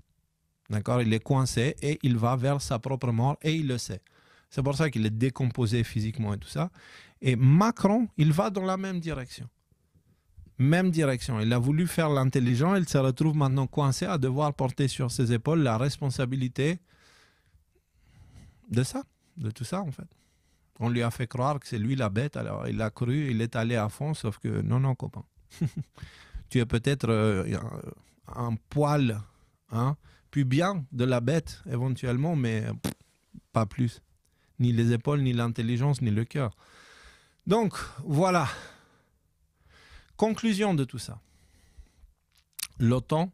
D'accord? Il est coincé et il va vers sa propre mort et il le sait. C'est pour ça qu'il est décomposé physiquement et tout ça. Et Macron, il va dans la même direction. Même direction. Il a voulu faire l'intelligent. Il se retrouve maintenant coincé à devoir porter sur ses épaules la responsabilité de ça, de tout ça en fait. On lui a fait croire que c'est lui la bête. Alors il a cru, il est allé à fond, sauf que non, copain. Tu es peut-être un poil, puis bien de la bête éventuellement, mais pas plus. Ni les épaules, ni l'intelligence, ni le cœur. Donc, voilà. Conclusion de tout ça. L'OTAN,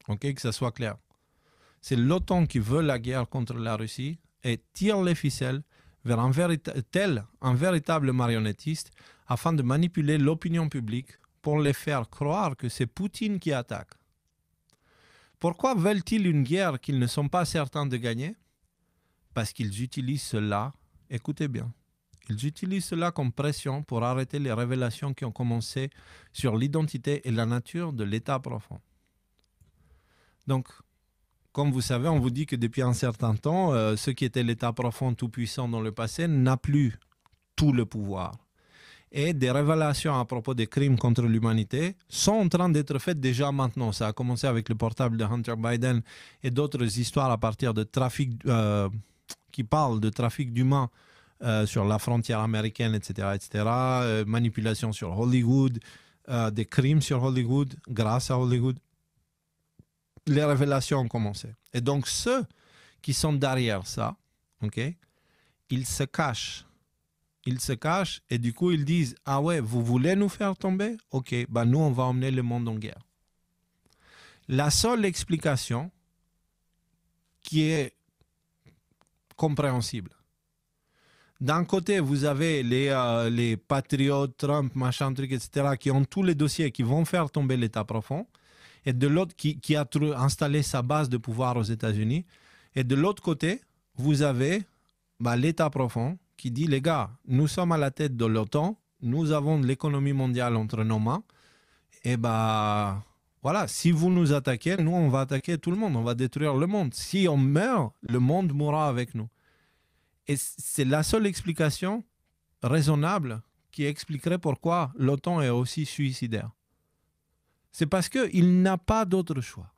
ok, que ça soit clair, c'est l'OTAN qui veut la guerre contre la Russie et tire les ficelles vers un véritable marionnettiste afin de manipuler l'opinion publique pour les faire croire que c'est Poutine qui attaque. Pourquoi veulent-ils une guerre qu'ils ne sont pas certains de gagner? Parce qu'ils utilisent cela, écoutez bien, ils utilisent cela comme pression pour arrêter les révélations qui ont commencé sur l'identité et la nature de l'État profond. Donc, comme vous savez, on vous dit que depuis un certain temps, ce qui était l'État profond tout-puissant dans le passé n'a plus tout le pouvoir. Et des révélations à propos des crimes contre l'humanité sont en train d'être faites déjà maintenant. Ça a commencé avec le portable de Hunter Biden et d'autres histoires à partir de trafic, qui parlent de trafic d'humains sur la frontière américaine, etc. Manipulation sur Hollywood, des crimes sur Hollywood, grâce à Hollywood. Les révélations ont commencé. Et donc, ceux qui sont derrière ça, okay, ils se cachent. Ils se cachent et du coup, ils disent « Ah ouais, vous voulez nous faire tomber? Ok, bah nous, on va emmener le monde en guerre. » La seule explication qui est compréhensible. D'un côté, vous avez les patriotes, Trump, machin, truc, etc., qui ont tous les dossiers qui vont faire tomber l'État profond, et de l'autre, qui a installé sa base de pouvoir aux États-Unis. Et de l'autre côté, vous avez l'État profond qui dit, les gars, nous sommes à la tête de l'OTAN, nous avons l'économie mondiale entre nos mains, et voilà, si vous nous attaquez, nous, on va attaquer tout le monde, on va détruire le monde. Si on meurt, le monde mourra avec nous. Et c'est la seule explication raisonnable qui expliquerait pourquoi l'OTAN est aussi suicidaire. C'est parce qu'il n'a pas d'autre choix.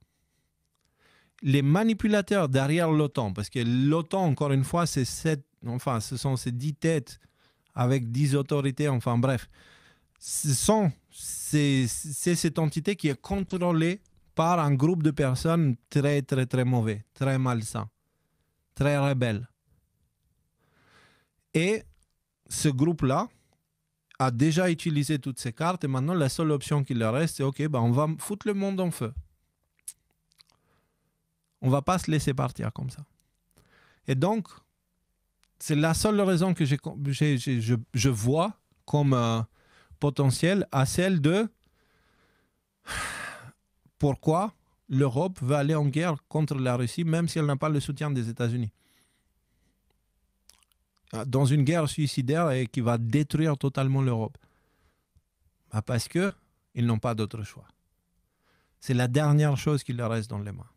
Les manipulateurs derrière l'OTAN, parce que l'OTAN, encore une fois, ce sont ces 10 têtes avec 10 autorités, enfin bref, c'est cette entité qui est contrôlée par un groupe de personnes très, très, très mauvais, très malsains, très rebelles. Et ce groupe-là a déjà utilisé toutes ces cartes et maintenant la seule option qui leur reste, c'est OK, on va foutre le monde en feu. On ne va pas se laisser partir comme ça. Et donc, c'est la seule raison que je vois comme potentiel à celle de pourquoi l'Europe veut aller en guerre contre la Russie, même si elle n'a pas le soutien des États-Unis. Dans une guerre suicidaire et qui va détruire totalement l'Europe. Parce qu'ils n'ont pas d'autre choix. C'est la dernière chose qui leur reste dans les mains.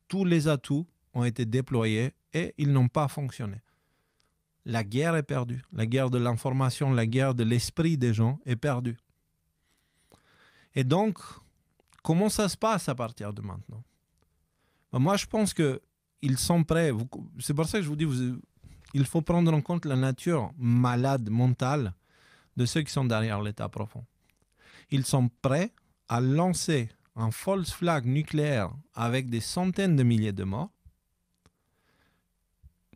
Tous les atouts ont été déployés et ils n'ont pas fonctionné. La guerre est perdue. La guerre de l'information, la guerre de l'esprit des gens est perdue. Et donc, comment ça se passe à partir de maintenant? Moi, je pense qu'ils sont prêts. C'est pour ça que je vous dis, il faut prendre en compte la nature malade mentale de ceux qui sont derrière l'État profond. Ils sont prêts à lancer un false flag nucléaire avec des centaines de milliers de morts,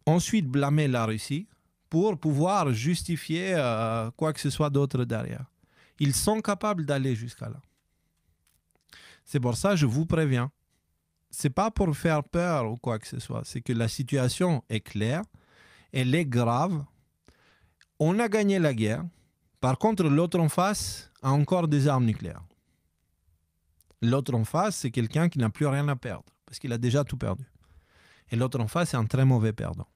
ensuite blâmer la Russie pour pouvoir justifier quoi que ce soit d'autre derrière. Ils sont capables d'aller jusqu'à là. C'est pour ça que je vous préviens. Ce n'est pas pour faire peur ou quoi que ce soit, c'est que la situation est claire. Elle est grave. On a gagné la guerre. Par contre, l'autre en face a encore des armes nucléaires. L'autre en face, c'est quelqu'un qui n'a plus rien à perdre, parce qu'il a déjà tout perdu. Et l'autre en face, c'est un très mauvais perdant.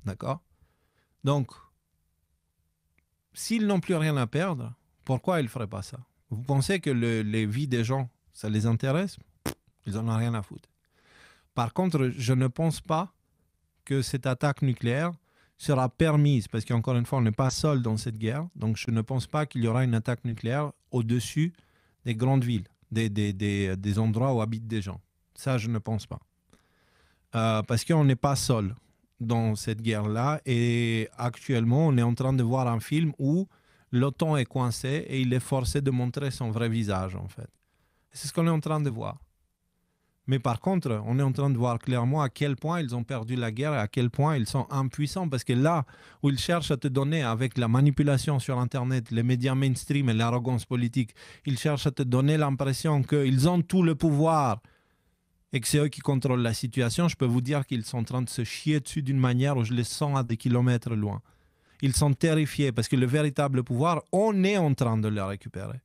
D'accord? Donc, s'ils n'ont plus rien à perdre, pourquoi ils ne feraient pas ça? Vous pensez que les vies des gens, ça les intéresse? Ils n'en ont rien à foutre. Par contre, je ne pense pas que cette attaque nucléaire sera permise, parce qu'encore une fois, on n'est pas seul dans cette guerre, donc je ne pense pas qu'il y aura une attaque nucléaire au-dessus des grandes villes, des endroits où habitent des gens. Ça, je ne pense pas. Parce qu'on n'est pas seul dans cette guerre-là, et actuellement, on est en train de voir un film où l'OTAN est coincé et il est forcé de montrer son vrai visage, en fait. C'est ce qu'on est en train de voir. Mais par contre, on est en train de voir clairement à quel point ils ont perdu la guerre et à quel point ils sont impuissants. Parce que là où ils cherchent à te donner, avec la manipulation sur Internet, les médias mainstream et l'arrogance politique, ils cherchent à te donner l'impression qu'ils ont tout le pouvoir et que c'est eux qui contrôlent la situation. Je peux vous dire qu'ils sont en train de se chier dessus d'une manière où je les sens à des kilomètres loin. Ils sont terrifiés parce que le véritable pouvoir, on est en train de le récupérer.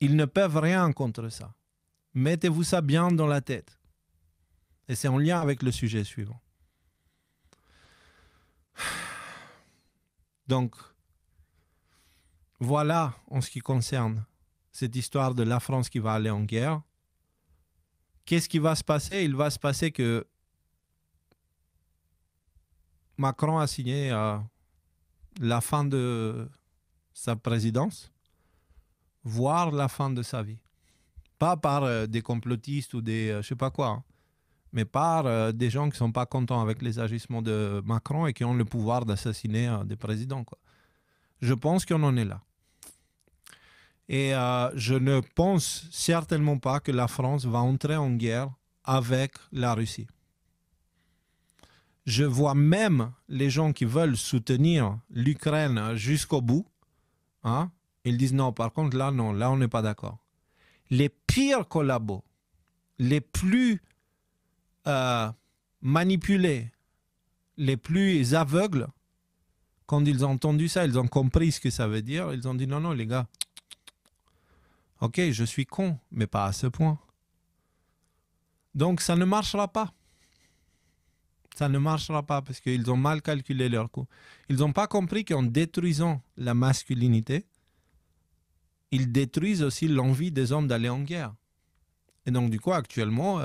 Ils ne peuvent rien contre ça. Mettez-vous ça bien dans la tête. Et c'est en lien avec le sujet suivant. Donc, voilà en ce qui concerne cette histoire de la France qui va aller en guerre. qu'est-ce qui va se passer? Il va se passer que Macron a signé la fin de sa présidence, voire la fin de sa vie. Pas par des complotistes ou des je sais pas quoi, hein, mais par des gens qui sont pas contents avec les agissements de Macron et qui ont le pouvoir d'assassiner des présidents, quoi. Je pense qu'on en est là. Et je ne pense certainement pas que la France va entrer en guerre avec la Russie. Je vois même les gens qui veulent soutenir l'Ukraine jusqu'au bout. Hein, ils disent non, par contre, là, non, là, on n'est pas d'accord. Les pires collabos, les plus manipulés, les plus aveugles, quand ils ont entendu ça, ils ont compris ce que ça veut dire. Ils ont dit non, non, les gars, ok, je suis con, mais pas à ce point. Donc, ça ne marchera pas. Ça ne marchera pas parce qu'ils ont mal calculé leur coût. Ils n'ont pas compris qu'en détruisant la masculinité, ils détruisent aussi l'envie des hommes d'aller en guerre. Et donc, du coup, actuellement,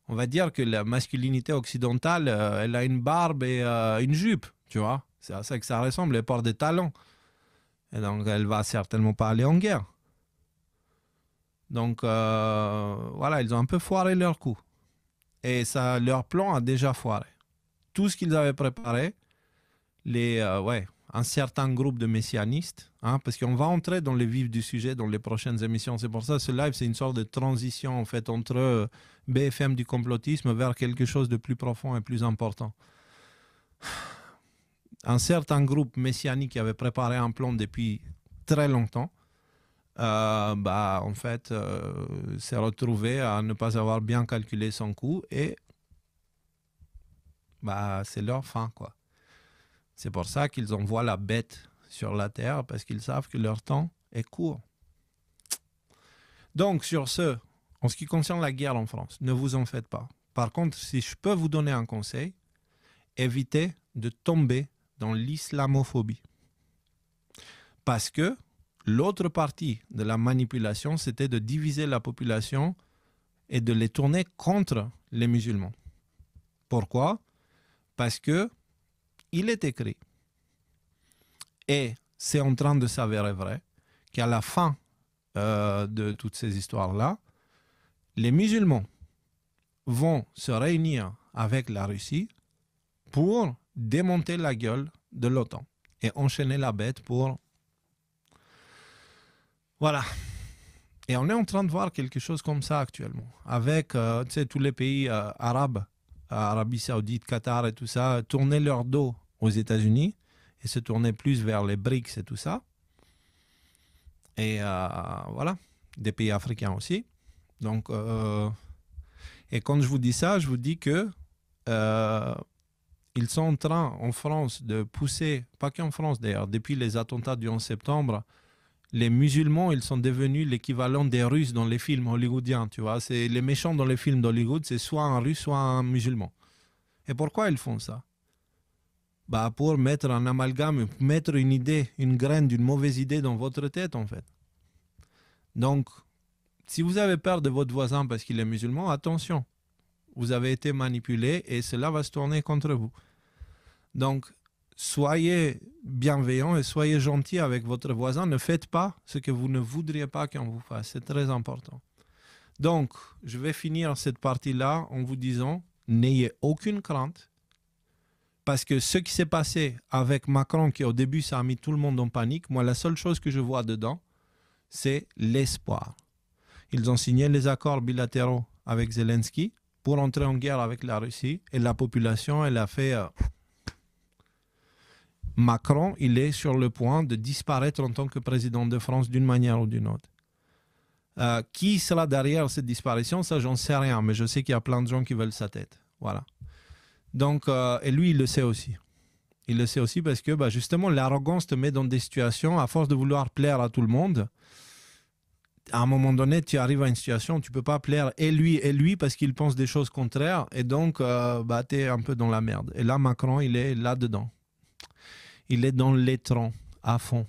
on va dire que la masculinité occidentale, elle a une barbe et une jupe, tu vois. C'est à ça que ça ressemble, elle porte des talons. Et donc, elle ne va certainement pas aller en guerre. Donc, voilà, ils ont un peu foiré leur coup. Et ça, leur plan a déjà foiré. Tout ce qu'ils avaient préparé, un certain groupe de messianistes, hein, parce qu'on va entrer dans le vif du sujet dans les prochaines émissions. C'est pour ça que ce live, c'est une sorte de transition en fait, entre BFM du complotisme vers quelque chose de plus profond et plus important. Un certain groupe messianique qui avait préparé un plan depuis très longtemps, en fait, s'est retrouvé à ne pas avoir bien calculé son coût et c'est leur fin, quoi. C'est pour ça qu'ils envoient la bête sur la terre, parce qu'ils savent que leur temps est court. Donc, sur ce, en ce qui concerne la guerre en France, ne vous en faites pas. Par contre, si je peux vous donner un conseil, évitez de tomber dans l'islamophobie. Parce que l'autre partie de la manipulation, c'était de diviser la population et de les tourner contre les musulmans. Pourquoi? Parce que il est écrit, et c'est en train de s'avérer vrai, qu'à la fin de toutes ces histoires-là, les musulmans vont se réunir avec la Russie pour démonter la gueule de l'OTAN et enchaîner la bête pour... Voilà. Et on est en train de voir quelque chose comme ça actuellement, avec tous les pays arabes, Arabie Saoudite, Qatar et tout ça, tourner leur dos aux États-Unis et se tourner plus vers les BRICS et tout ça. Et voilà, des pays africains aussi. Donc, et quand je vous dis ça, je vous dis que ils sont en train, en France, de pousser, pas qu'en France d'ailleurs, depuis les attentats du 11 septembre, les musulmans, ils sont devenus l'équivalent des Russes dans les films hollywoodiens, tu vois. C'est les méchants dans les films d'Hollywood, c'est soit un Russe, soit un musulman. Et pourquoi ils font ça? Pour mettre un amalgame, mettre une idée, une graine d'une mauvaise idée dans votre tête, en fait. Donc, si vous avez peur de votre voisin parce qu'il est musulman, attention. Vous avez été manipulé et cela va se tourner contre vous. Donc, soyez bienveillants et soyez gentils avec votre voisin. Ne faites pas ce que vous ne voudriez pas qu'on vous fasse. C'est très important. Donc, je vais finir cette partie-là en vous disant, n'ayez aucune crainte. Parce que ce qui s'est passé avec Macron, qui au début, ça a mis tout le monde en panique, moi, la seule chose que je vois dedans, c'est l'espoir. Ils ont signé les accords bilatéraux avec Zelensky pour entrer en guerre avec la Russie. Et la population, elle a fait... Macron, il est sur le point de disparaître en tant que président de France d'une manière ou d'une autre. Qui sera derrière cette disparition? Ça, j'en sais rien, mais je sais qu'il y a plein de gens qui veulent sa tête. Voilà. Donc, et lui, il le sait aussi. Il le sait aussi parce que, justement, l'arrogance te met dans des situations, à force de vouloir plaire à tout le monde, à un moment donné, tu arrives à une situation où tu ne peux pas plaire et lui parce qu'il pense des choses contraires, et donc, tu es un peu dans la merde. Et là, Macron, il est là-dedans. Il est dans l'étron, à fond.